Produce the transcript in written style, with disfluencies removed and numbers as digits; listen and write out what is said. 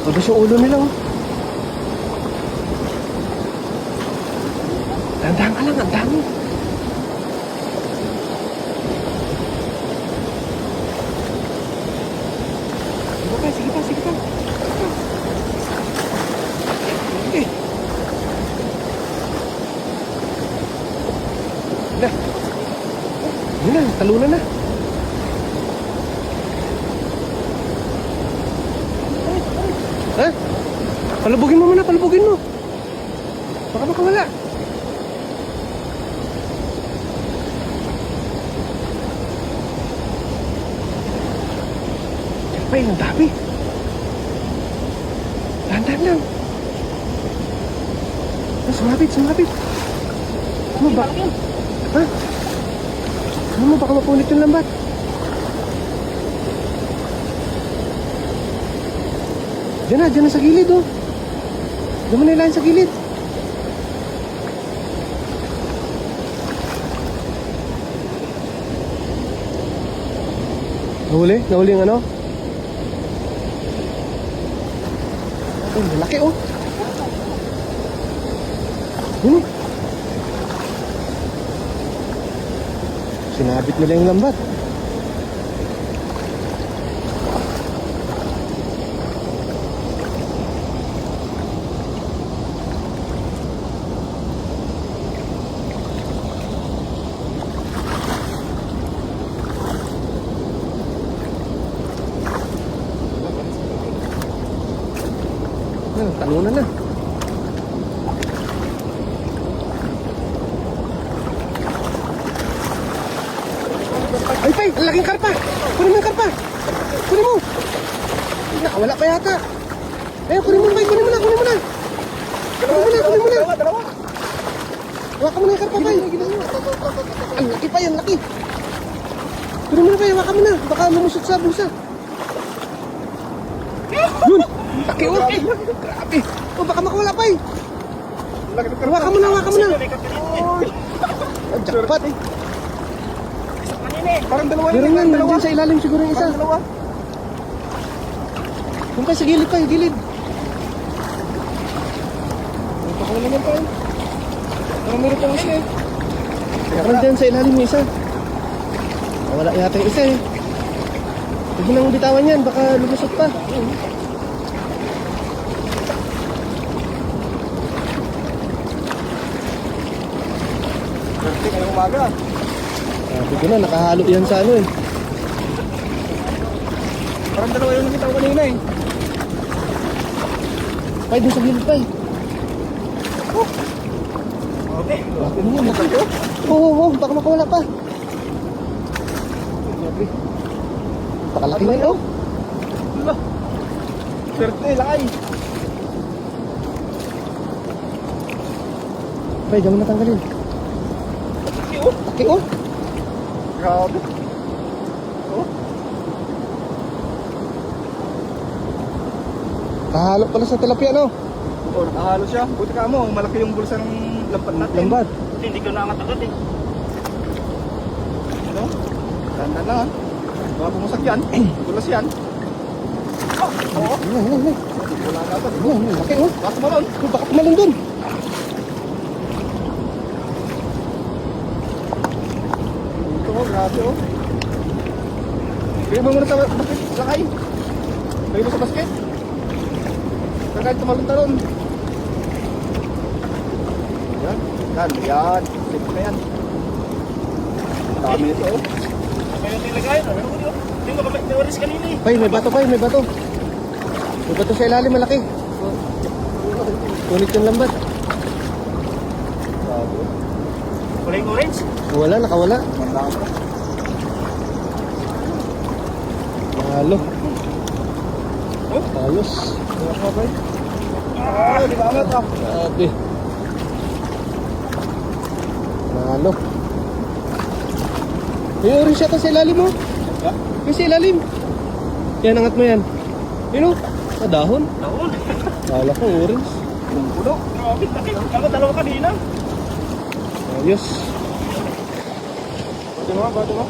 Mabas yung ulo nila, oh. Dahan-dahan ka lang, ang dami. Sige pa. Sige. Yun na, talunan na. Ha? Palubugin mo muna, palubugin mo. Baka makawala. Ay, ang dami. Dahan-dahan lang. Sumabit. Ano ba? Ha? Ano mo, baka mapunit yung lambat. Diyan na sa gilid, oh. Diyan mo na ilahin sa gilid. Nahuli yung ano? Ay, malaki, oh. Yun, sinabit nila yung lambat. Talunan na. Ay, Pay! Ang laking karpa! Kunin mo yung karpa! Kunin mo! Nakawala pa yata. Ayun, kunin mo, Pay! Kunin mo na! Dalawa. Hawakan mo na yung karpa, Pay! Ang laki, Pay! Ang laki! Kunin mo na, Pay! Hawakan mo na! Baka lumusot sa busa. Yun! Laki, oh! Grabe! Oh, baka makawala, Pay! Hawakan mo na! Oh, jackpot! Parang dalawa Meron yan, nandiyan sa ilalim siguro yung isa. Dalawa. Yung pa, sa gilid pa, yung gilid. Baka wala naman tayo. Parang meron pang isa eh. Parang dyan sa ilalim yung isa. Wala yata yung isa eh. Huwag mo nang bitawan yan, baka lumusot pa. Perfect ngayong umaga. Sabi ko na, nakahalo yan sa ano eh. Parang dalawa yung nakita ko kanina eh. Pay, doon sa gilid, Pay. Okay. Bakit mo yan? Oo, baka makawala pa. Pakalaki na yun, oh. Swerte, lakay. Pay, dyan mo natanggalin. Laki, oh. Grabe. Kahalo pala sa tilapia, no? Oo, nakahalo siya. Buti ka mo, malaki yung bulsa ng lampat natin. Lambat. Hindi ko naangat agad eh. Ano? Tanda na ha. Baka pumusag yan. Tulas yan. Oo. Ay. Wala na agad. Laki, oh. Baka malon. Baka tumalon dun. Ito oh, grabe oh. Bigyan mo muna sa basket, lakay. Bigyan mo sa basket. Kahit tumalon-talon. Yan. Safe na yan. Dami ito oh. May nilagay, ano mo? Hindi mo kami nawaris kanina eh. Pay, may bato, Pay, may bato. May bato sa ilalim, malaki. Kulit yung lambat. Kulay orange? Wala, nakawala. Halo. Oh? Halos. Di ba amat ah? Grabe. Halo. May orange yata sa ilalim, mo. May sa ilalim. Yan, angat mo yan. Yun, oh. Sa dahon. Dahon? Kala ko orange. Yung puno? Grabe, laki. Kama dalawa kanina. Ayos. Bato mo?